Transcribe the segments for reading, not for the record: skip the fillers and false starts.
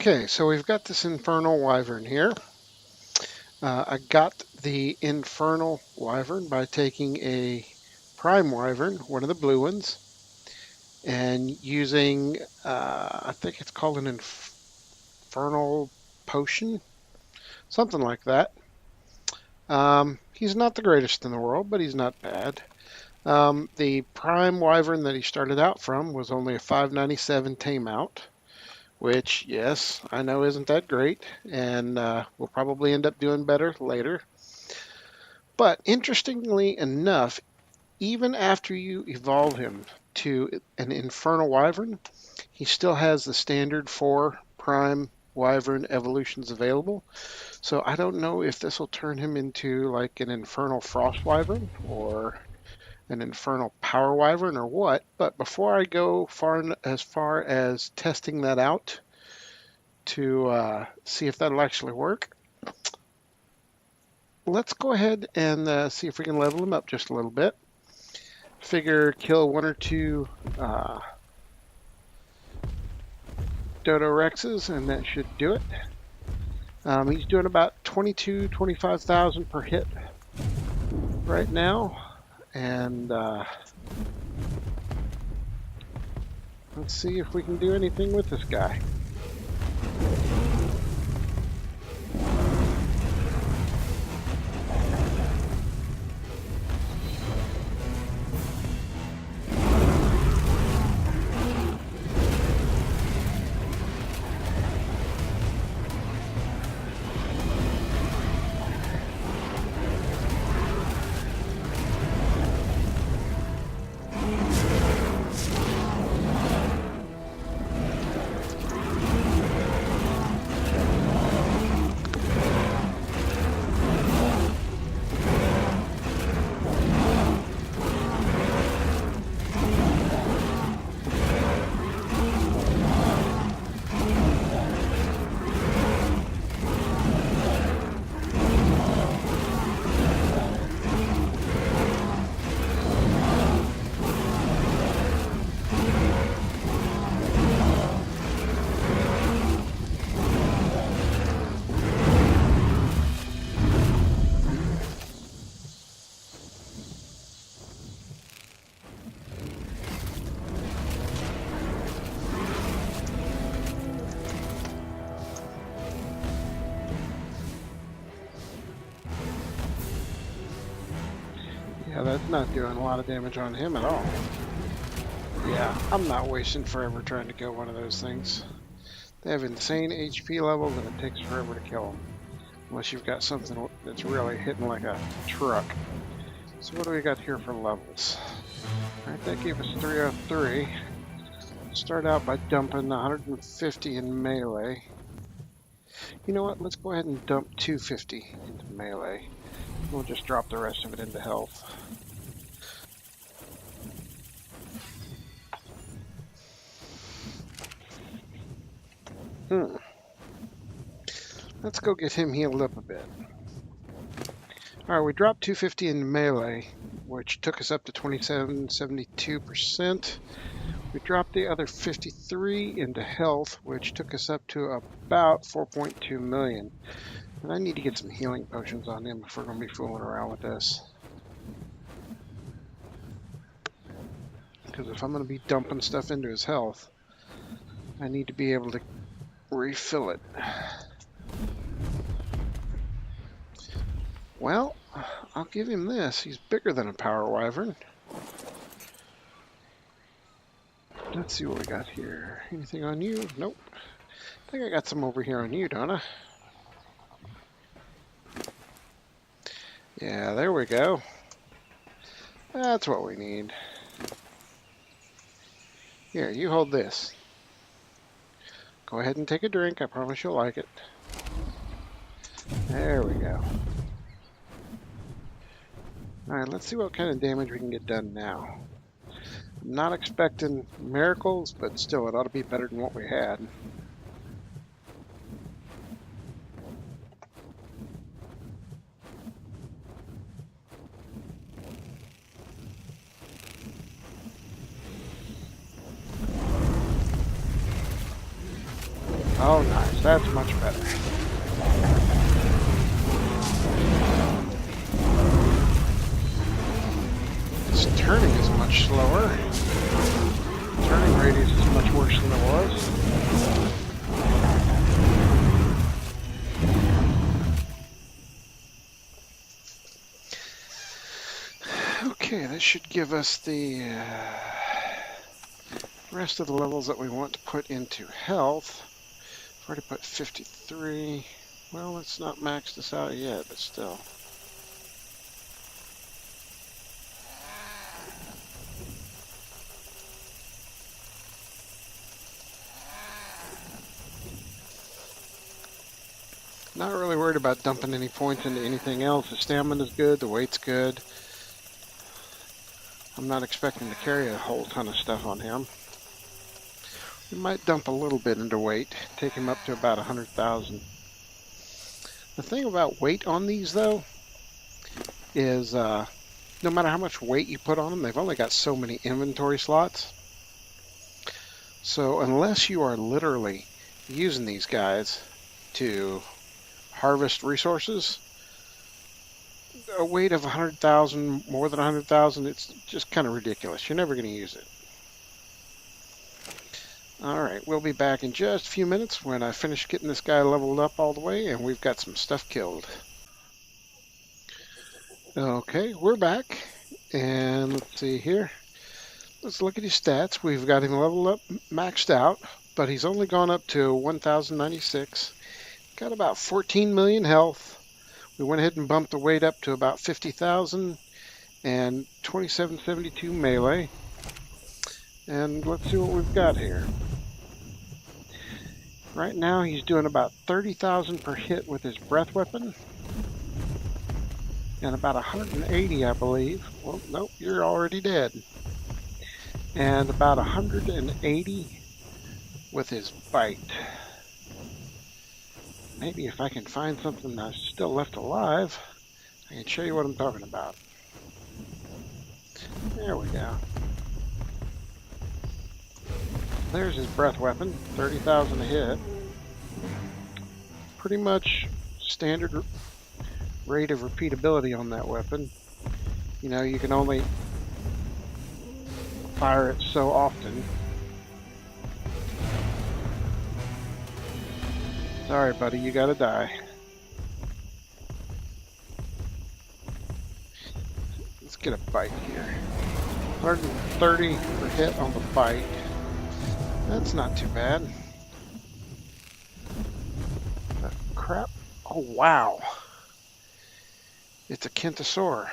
Okay, so we've got this Infernal Wyvern here. I got the Infernal Wyvern by taking a Prime Wyvern, one of the blue ones, and using, I think it's called an Infernal Potion, something like that. He's not the greatest in the world, but he's not bad. The Prime Wyvern that he started out from was only a 597 tame out, which, yes, I know isn't that great, and we'll probably end up doing better later. But interestingly enough, even after you evolve him to an Infernal Wyvern, he still has the standard 4 Prime Wyvern evolutions available. So I don't know if this will turn him into like an Infernal Frost Wyvern or an Infernal Power Wyvern or what. But before I go as far as testing that out to see if that'll actually work, let's go ahead and see if we can level him up just a little bit. Figure kill 1 or 2 Dodo Rexes, and that should do it. He's doing about 25,000 per hit right now, and let's see if we can do anything with this guy. Yeah, that's not doing a lot of damage on him at all. Yeah, I'm not wasting forever trying to kill one of those things. They have insane HP levels and it takes forever to kill them. Unless you've got something that's really hitting like a truck. So what do we got here for levels? Alright, that gave us 303. Start out by dumping 150 in melee. You know what, let's go ahead and dump 250 into melee. We'll just drop the rest of it into health. Let's go get him healed up a bit. Alright, we dropped 250 in melee, which took us up to 72%. We dropped the other 53 into health, which took us up to about 4.2 million. And I need to get some healing potions on him if we're going to be fooling around with this. Because if I'm going to be dumping stuff into his health, I need to be able to refill it. Well, I'll give him this. He's bigger than a Power Wyvern. Let's see what we got here. Anything on you? Nope. I think I got some over here on you, don't I? Yeah, there we go. That's what we need. Here, you hold this. Go ahead and take a drink. I promise you'll like it. There we go. Alright, let's see what kind of damage we can get done now. I'm not expecting miracles, but still, it ought to be better than what we had. Oh, nice. That's much better. Its turning is much slower. Turning radius is much worse than it was. Okay, this should give us the rest of the levels that we want to put into health. I've already put 53. Well, let's not max this out yet, but still. Not really worried about dumping any points into anything else. The stamina's good, the weight's good. I'm not expecting to carry a whole ton of stuff on him. We might dump a little bit into weight, take him up to about 100,000. The thing about weight on these, though, is no matter how much weight you put on them, they've only got so many inventory slots. So unless you are literally using these guys to harvest resources, a weight of 100,000, more than 100,000, it's just kind of ridiculous. You're never going to use it. Alright, we'll be back in just a few minutes when I finish getting this guy leveled up all the way and we've got some stuff killed. Okay, we're back, and let's see here. Let's look at his stats. We've got him leveled up, maxed out, but he's only gone up to 1,096. Got about 14 million health. We went ahead and bumped the weight up to about 50,000 and 2772 melee. And let's see what we've got here. Right now he's doing about 30,000 per hit with his breath weapon. And about 180, I believe. Well, nope, you're already dead. And about 180 with his bite. Maybe if I can find something that's still left alive, I can show you what I'm talking about. There we go. There's his breath weapon, 30,000 a hit. Pretty much standard rate of repeatability on that weapon. You know, you can only fire it so often. Sorry, buddy, you gotta die. Let's get a bite here. 130 per hit on the bite. That's not too bad. Crap. Oh, wow. It's a Kentosaur. I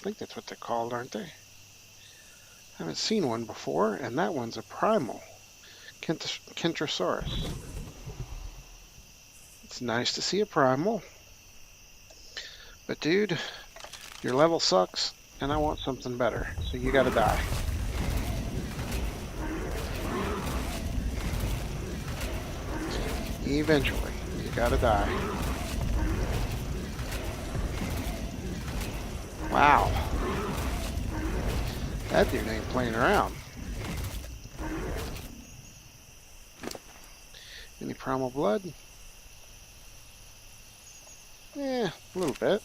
think that's what they're called, aren't they? I haven't seen one before, and that one's a primal. Kentrosaurus. It's nice to see a primal. But dude, your level sucks, and I want something better, so you gotta die. Eventually, you gotta die. Wow. That dude ain't playing around. Any primal blood? Yeah, a little bit.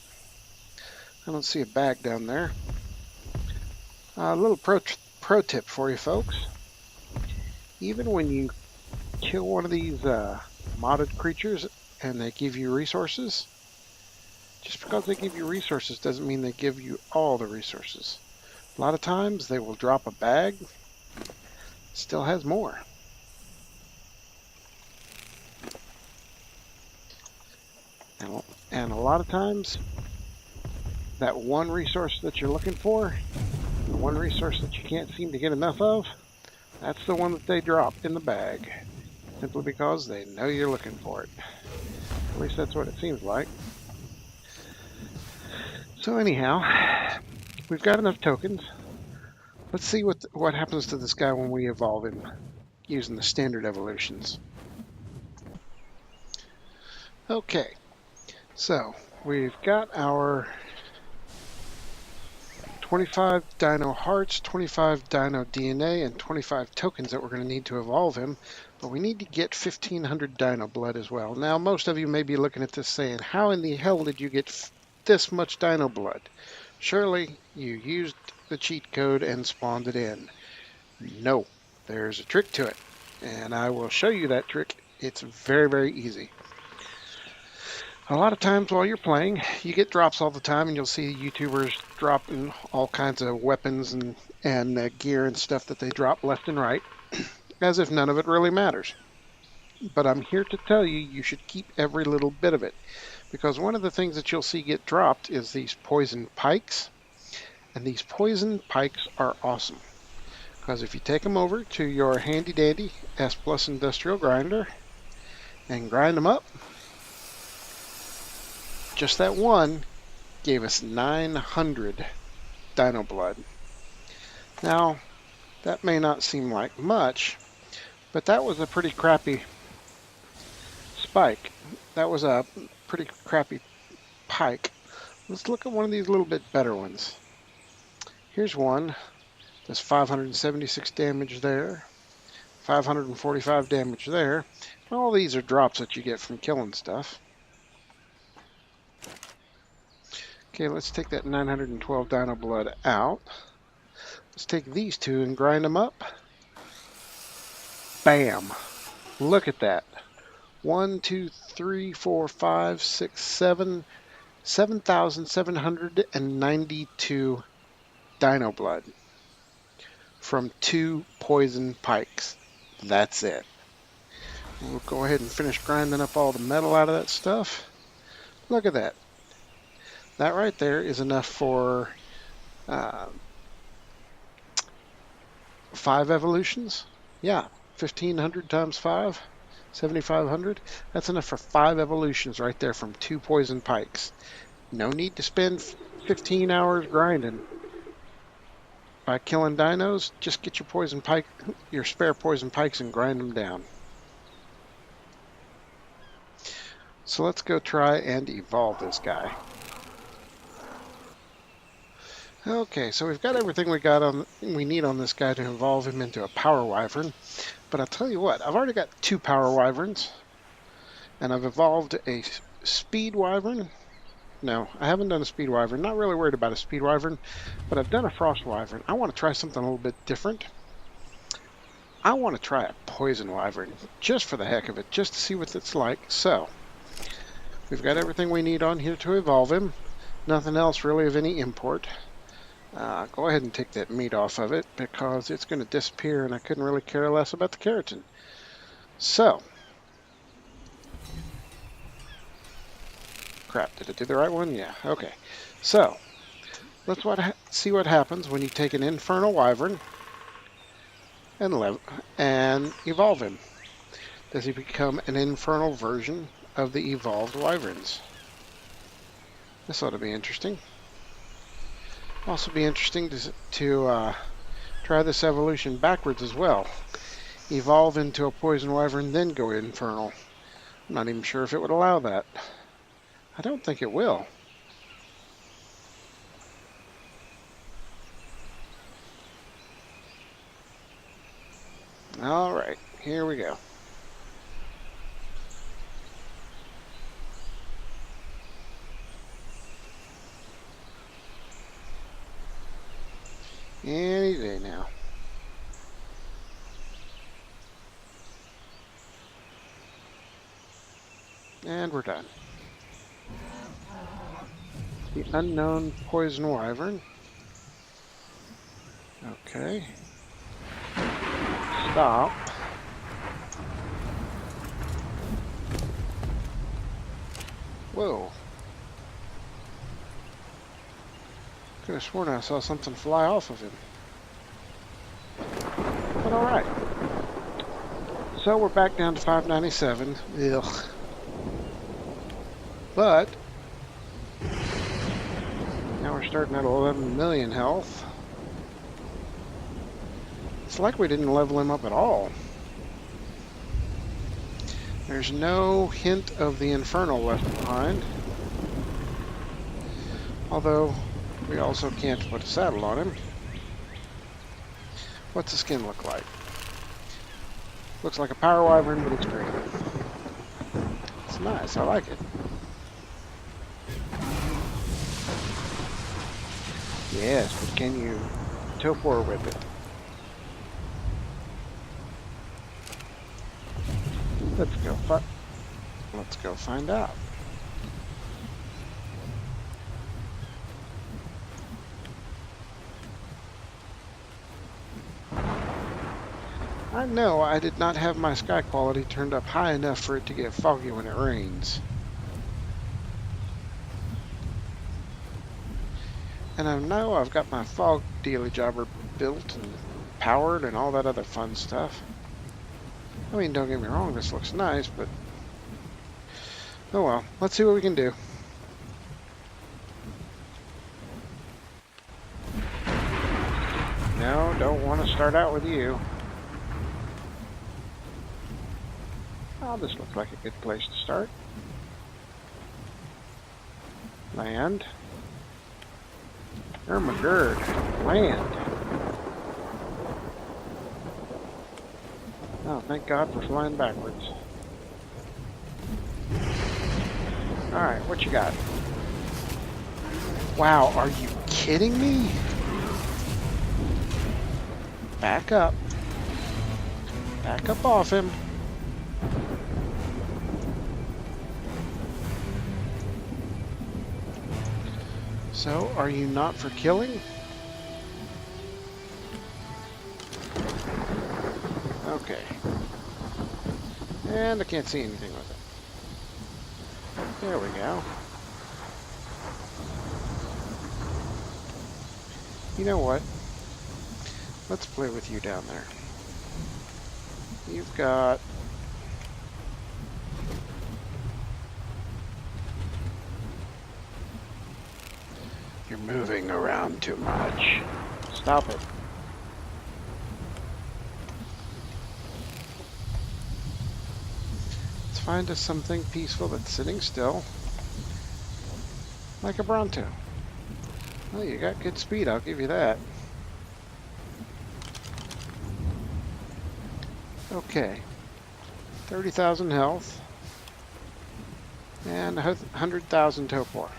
I don't see a bag down there. A little pro tip for you folks. Even when you kill one of these modded creatures and they give you resources, just because they give you resources doesn't mean they give you all the resources. A lot of times they will drop a bag, still has more. And a lot of times that one resource that you're looking for, the one resource that you can't seem to get enough of, that's the one that they drop in the bag. Simply because they know you're looking for it. At least that's what it seems like. So anyhow, we've got enough tokens. Let's see what happens to this guy when we evolve him using the standard evolutions. Okay, so we've got our 25 Dino Hearts, 25 Dino DNA, and 25 tokens that we're going to need to evolve him. But we need to get 1,500 Dino Blood as well. Now, most of you may be looking at this saying, how in the hell did you get this much Dino Blood? Surely you used the cheat code and spawned it in. No, there's a trick to it. And I will show you that trick. It's very, very easy. A lot of times while you're playing, you get drops all the time, and you'll see YouTubers dropping all kinds of weapons and gear and stuff that they drop left and right, as if none of it really matters. But I'm here to tell you, you should keep every little bit of it, because one of the things that you'll see get dropped is these poison pikes, and these poison pikes are awesome, because if you take them over to your handy dandy S Plus industrial grinder and grind them up, just that one gave us 900 Dino Blood. Now, that may not seem like much, but that was a pretty crappy spike. That was a pretty crappy pike. Let's look at one of these little bit better ones. Here's one. There's 576 damage there. 545 damage there. All these are drops that you get from killing stuff. Okay, let's take that 912 Dino Blood out. Let's take these two and grind them up. Bam! Look at that. 1, 2, 3, 4, 5, 6, 7, 7,792 Dino Blood from 2 poison pikes. That's it. We'll go ahead and finish grinding up all the metal out of that stuff. Look at that. That right there is enough for 5 evolutions. Yeah, 1,500 times 5, 7,500. That's enough for 5 evolutions right there from 2 poison pikes. No need to spend 15 hours grinding by killing dinos. Just get your spare poison pikes and grind them down. So let's go try and evolve this guy. Okay, so we've got everything we need on this guy to evolve him into a Power Wyvern. But I'll tell you what, I've already got 2 Power Wyverns, and I've evolved a Speed Wyvern. No, I haven't done a Speed Wyvern. Not really worried about a Speed Wyvern, but I've done a Frost Wyvern. I want to try something a little bit different. I want to try a Poison Wyvern, just for the heck of it, just to see what it's like. So, we've got everything we need on here to evolve him. Nothing else really of any import. Go ahead and take that meat off of it because it's going to disappear, and I couldn't really care less about the keratin. So, crap, did I do the right one? Yeah, okay. So, let's see what happens when you take an Infernal Wyvern and evolve him. Does he become an infernal version of the evolved Wyverns? This ought to be interesting. Also be interesting to try this evolution backwards as well. Evolve into a Poison Wyvern, then go infernal. I'm not even sure if it would allow that. I don't think it will. Alright, here we go. Any day now. And we're done. The unknown Poison Wyvern. Okay. Stop. Whoa. Could have sworn I saw something fly off of him. But alright. So we're back down to 597. Ugh. But now we're starting at 11 million health. It's like we didn't level him up at all. There's no hint of the Infernal left behind. Although We also can't put a saddle on him. What's the skin look like? Looks like a power wyvern, but it's green. It's nice. I like it. Yes, but can you topor with it? Let's go find out. I know I did not have my sky quality turned up high enough for it to get foggy when it rains. And I know I've got my fog dealy jobber built and powered and all that other fun stuff. I mean, don't get me wrong, this looks nice, but oh well, let's see what we can do. No, don't want to start out with you. Oh, this looks like a good place to start. Land. Ermagerd. Land. Oh, thank God for flying backwards. Alright, what you got? Wow, are you kidding me? Back up. Back up off him. So, are you not for killing? Okay. And I can't see anything with it. There we go. You know what? Let's play with you down there. You've got... You're moving around too much. Stop it. Let's find us something peaceful that's sitting still. Like a Bronto. Well, you got good speed, I'll give you that. Okay. 30,000 health. And 100,000 topor.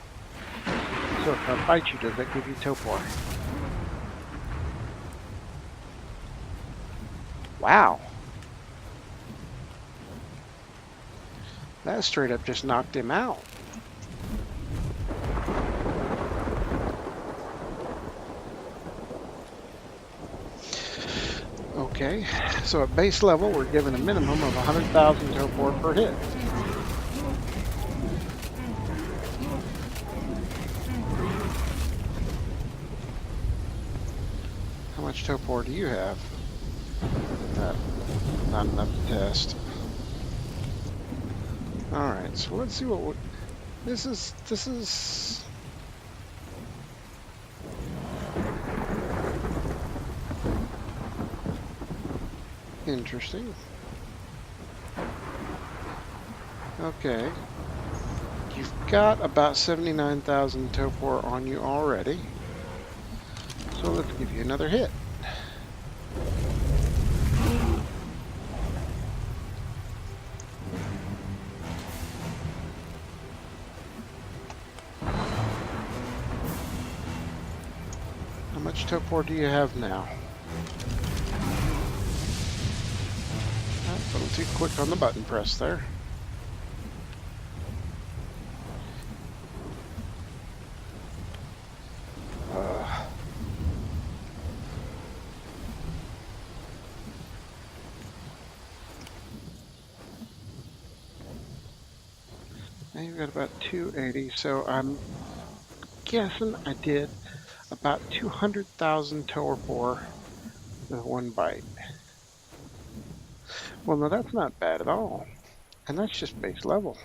So if I bite you, does that give you topor? Wow. That straight up just knocked him out. Okay, so at base level, we're given a minimum of 100,000 topor per hit. How much topor do you have? Not enough to test. Alright, so let's see what this is interesting. Okay. You've got about 79,000 topor on you already. So let's give you another hit. How much topor do you have now? A little too quick on the button press there. Now you've got about 280, so I'm guessing I did about 200,000 topor with one bite. Well, no, that's not bad at all. And that's just base level.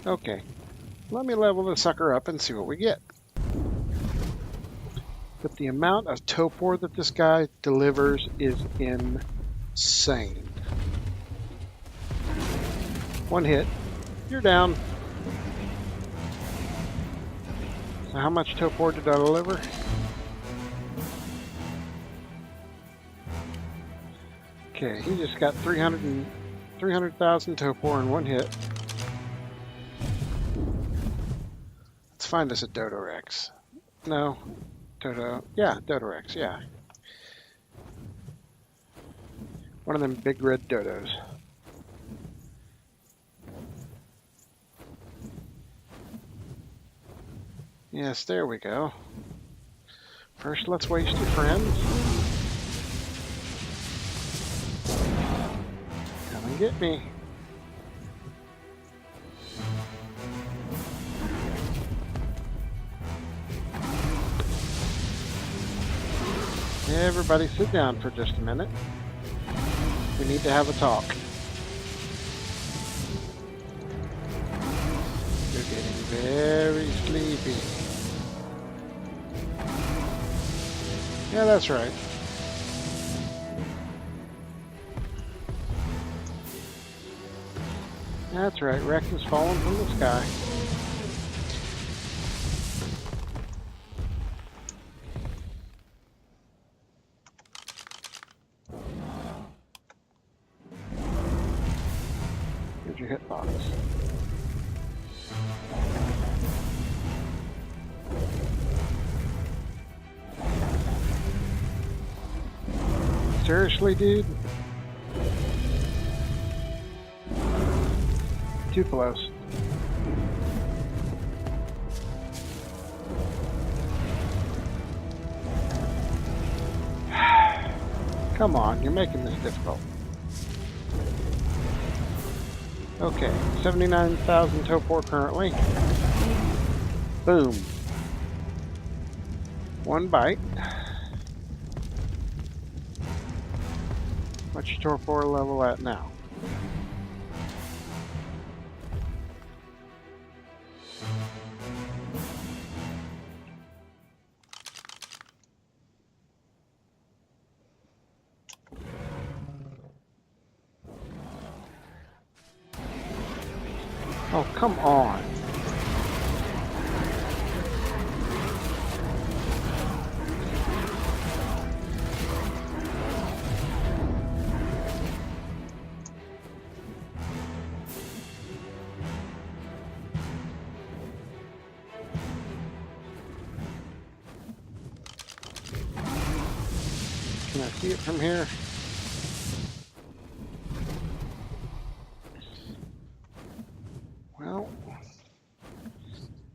Okay. Let me level the sucker up and see what we get. But the amount of topor that this guy delivers is insane. One hit. You're down. So how much topor did I deliver? Okay, he just got 300,000 topor in one hit. Let's find us a Dodorex. No, Dodorex, yeah. One of them big red dodos. Yes, there we go. First, let's waste your friends. Come and get me. Everybody sit down for just a minute. We need to have a talk. You're getting very sleepy. Yeah, that's right. That's right, wreck is falling from the sky. Here's your hitbox. Seriously, dude? Too close. Come on, you're making this difficult. Okay, 79,000 topor currently. Boom. One bite. What's your topor level at now? Oh, come on. Can I see it from here? Well,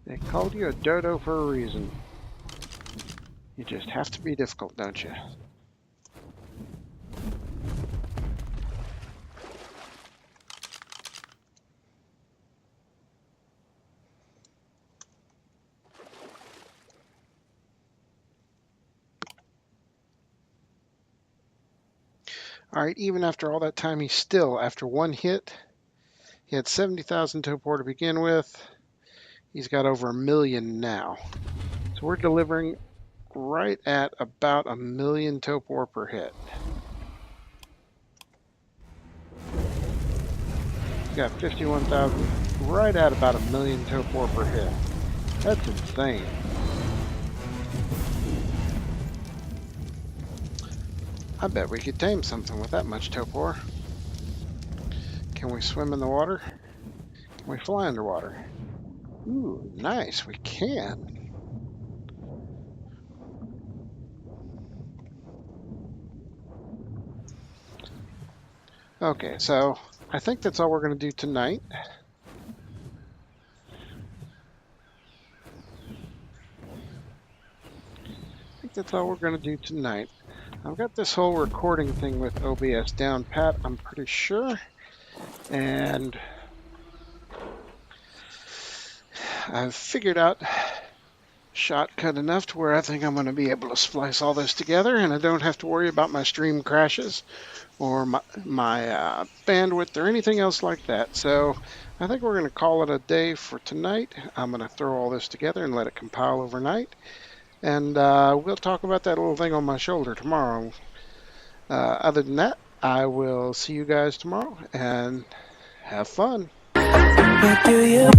they called you a dodo for a reason. You just have to be difficult, don't you? All right, even after all that time, he's still, after one hit, he had 70,000 topor to begin with. He's got over 1 million now. So we're delivering right at about 1 million topor per hit. He's got 51,000, right at about 1 million topor per hit. That's insane. I bet we could tame something with that much topor. Can we swim in the water? Can we fly underwater? Ooh, nice, we can. Okay, so I think that's all we're going to do tonight. I've got this whole recording thing with OBS down pat, I'm pretty sure. And I've figured out shortcut enough to where I think I'm going to be able to splice all this together, and I don't have to worry about my stream crashes or my bandwidth or anything else like that. So I think we're going to call it a day for tonight. I'm going to throw all this together and let it compile overnight. And we'll talk about that little thing on my shoulder tomorrow. Other than that, I will see you guys tomorrow and have fun. What do you